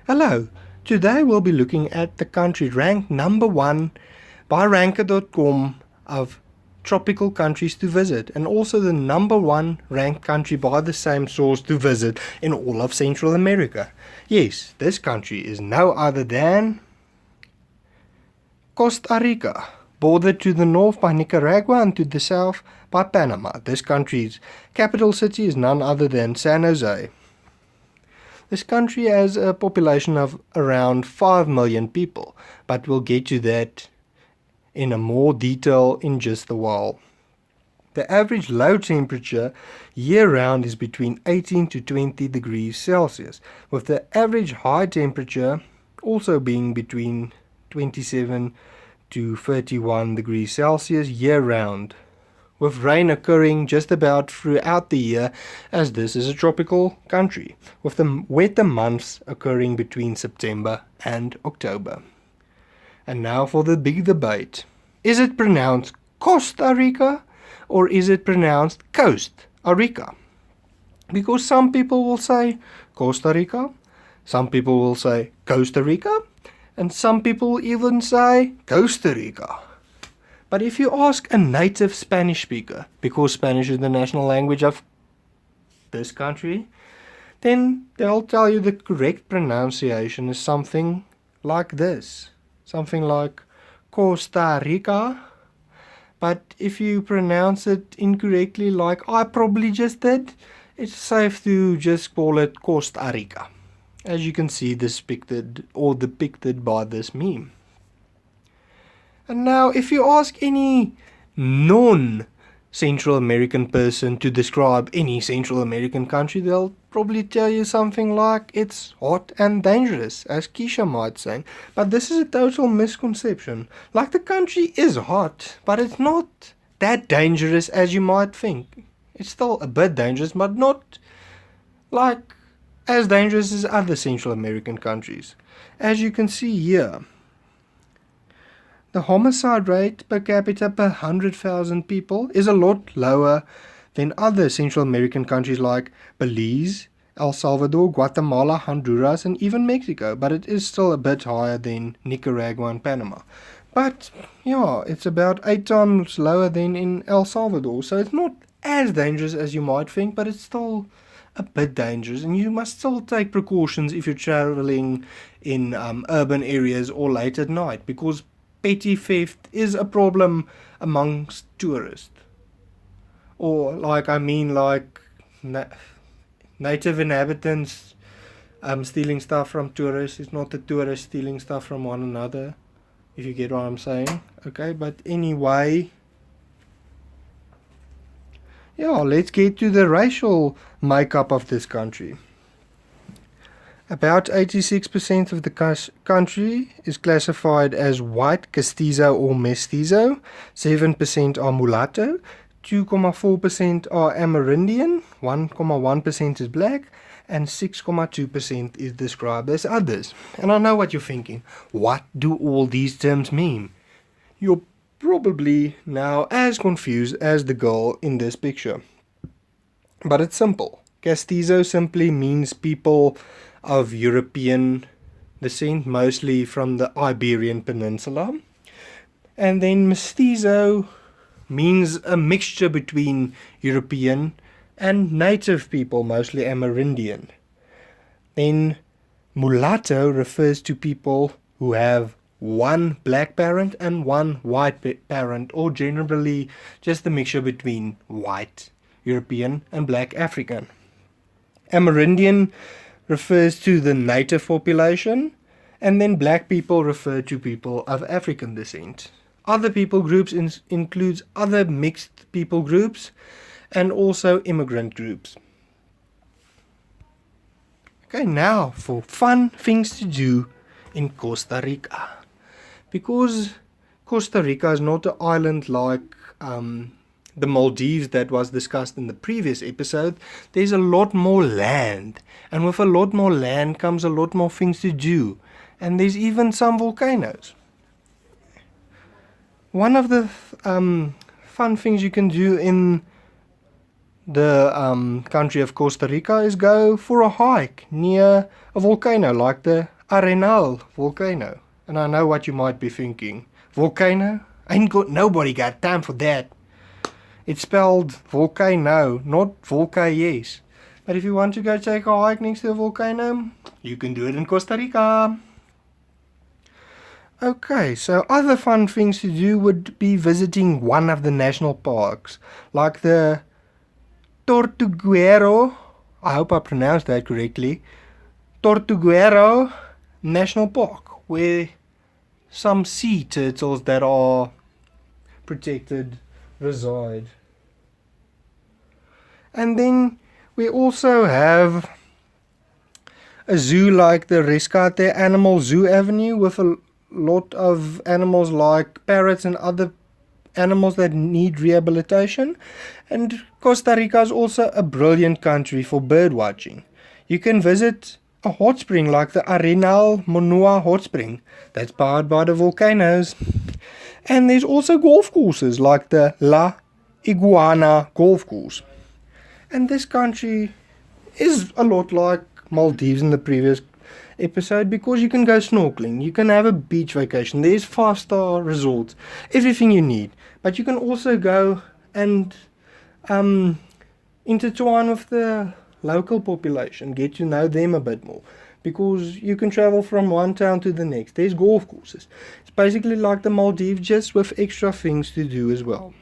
Hello, today we'll be looking at the country ranked number 1 by ranker.com of tropical countries to visit, and also the number 1 ranked country by the same source to visit in all of Central America. Yes, this country is no other than Costa Rica, bordered to the north by Nicaragua and to the south by Panama. This country's capital city is none other than San Jose. This country has a population of around 5 million people, but we'll get to that in a more detail in just a while. The average low temperature year-round is between 18 to 20 degrees Celsius, with the average high temperature also being between 27 to 31 degrees Celsius year-round, with rain occurring just about throughout the year, as this is a tropical country, with the wetter months occurring between September and October. And now for the big debate. Is it pronounced Costa Rica or is it pronounced Coast Rica? Because some people will say Costa Rica, some people will say Costa Rica, and some people even say Costa Rica. But if you ask a native Spanish speaker, because Spanish is the national language of this country, then they'll tell you the correct pronunciation is something like this. Something like Costa Rica. But if you pronounce it incorrectly like I probably just did, it's safe to just call it Costa Rica, as you can see depicted by this meme. And now, if you ask any non-Central American person to describe any Central American country, they'll probably tell you something like it's hot and dangerous, as Keisha might say. But this is a total misconception. Like, the country is hot, but it's not that dangerous as you might think. It's still a bit dangerous, but not like as dangerous as other Central American countries. As you can see here, the homicide rate per capita per 100,000 people is a lot lower than other Central American countries like Belize, El Salvador, Guatemala, Honduras, and even Mexico, but it is still a bit higher than Nicaragua and Panama. But yeah, it's about 8 times lower than in El Salvador, so it's not as dangerous as you might think, but it's still a bit dangerous, and you must still take precautions if you're traveling in urban areas or late at night, because petty theft is a problem amongst tourists. Or native inhabitants stealing stuff from tourists. It's not the tourists stealing stuff from one another, if you get what I'm saying. Okay, but anyway, yeah, let's get to the racial makeup of this country. About 86% of the country is classified as white, castizo or mestizo, 7% are mulatto, 2.4% are Amerindian, 1.1% is black, and 6.2% is described as others. And I know what you're thinking. What do all these terms mean? You're probably now as confused as the girl in this picture. But it's simple. Castizo simply means people of European descent, mostly from the Iberian Peninsula. And then mestizo means a mixture between European and native people, mostly Amerindian. Then mulatto refers to people who have one black parent and one white parent, or generally just a mixture between white European and black African. Amerindian refers to the native population, and then black people refer to people of African descent. Other people groups includes other mixed people groups and also immigrant groups. Okay, now for fun things to do in Costa Rica. Because Costa Rica is not an island like the Maldives that was discussed in the previous episode, there's a lot more land. And with a lot more land comes a lot more things to do. And there's even some volcanoes. One of the fun things you can do in the country of Costa Rica is go for a hike near a volcano like the Arenal volcano. And I know what you might be thinking. Volcano? Nobody got time for that. It's spelled volcano, not volcayes. But if you want to go take a hike next to a volcano, you can do it in Costa Rica. Okay, so other fun things to do would be visiting one of the national parks, like the Tortuguero, I hope I pronounced that correctly, Tortuguero National Park, where some sea turtles that are protected reside. And then we also have a zoo like the Rescate Animal Zoo Avenue with a lot of animals like parrots and other animals that need rehabilitation. And Costa Rica is also a brilliant country for bird watching. You can visit a hot spring like the Arenal Monua hot spring that's powered by the volcanoes. And there's also golf courses like the La Iguana golf course. And this country is a lot like Maldives in the previous episode because you can go snorkeling, you can have a beach vacation, there's 5-star resorts, everything you need. But you can also go and intertwine with the local population, get to know them a bit more, because you can travel from one town to the next. There's golf courses. It's basically like the Maldives, just with extra things to do as well.